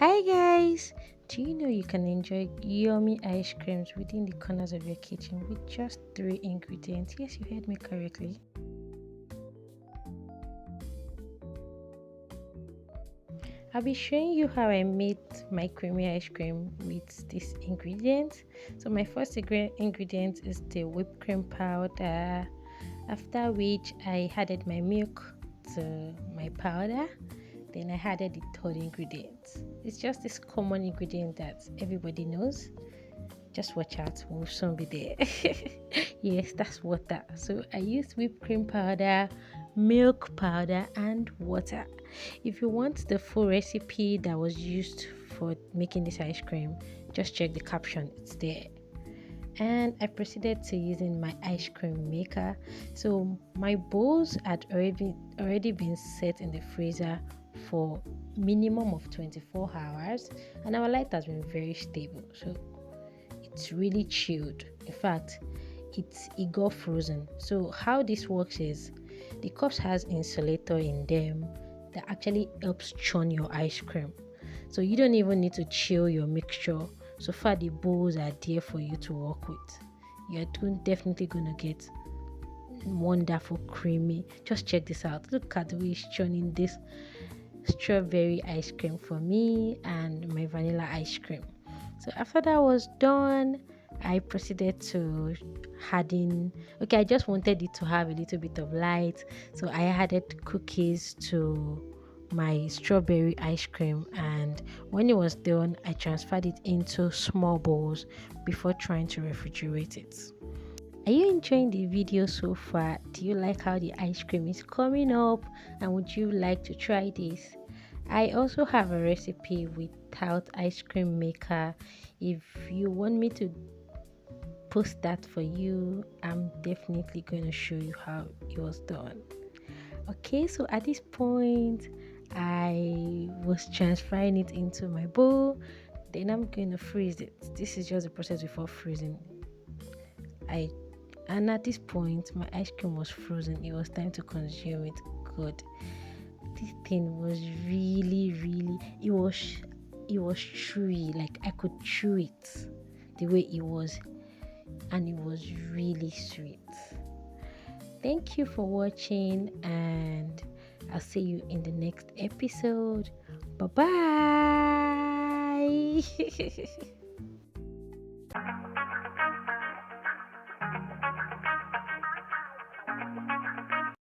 Hi guys! Do you know you can enjoy yummy ice creams within the corners of your kitchen with just 3 ingredients? Yes, you heard me correctly. I'll be showing you how I made my creamy ice cream with these ingredients. So my first ingredient is the whipped cream powder. After which I added my milk to my powder. Then I added the third ingredient. It's just this common ingredient that everybody knows. Just watch out, we'll soon be there. Yes, that's water. So I used whipped cream powder, milk powder, and water. If you want the full recipe that was used for making this ice cream, just check the caption, it's there. And I proceeded to using my ice cream maker. So my bowls had already been set in the freezer for minimum of 24 hours, and our light has been very stable, so it's really chilled. In fact, it got frozen. So how this works is the cups has insulator in them that actually helps churn your ice cream, so you don't even need to chill your mixture. So far the bowls are there for you to work with. You're definitely gonna get wonderful creamy. Just check this out, look at the way it's churning this strawberry ice cream for me and my vanilla ice cream. So after that was done, I proceeded to adding. Okay, I just wanted it to have a little bit of light, so I added cookies to my strawberry ice cream, and when it was done, I transferred it into small bowls before trying to refrigerate it. Are you enjoying the video so far? Do you like how the ice cream is coming up? And would you like to try this? I also have a recipe without ice cream maker. If you want me to post that for you, I'm definitely going to show you how it was done. Okay, so at this point, I was transferring it into my bowl. Then I'm going to freeze it. This is just the process before freezing. I and at this point, my ice cream was frozen. It was time to consume it. Good. This thing was really. It was chewy. Like I could chew it the way it was, and it was really sweet. Thank you for watching, and I'll see you in the next episode. Bye bye.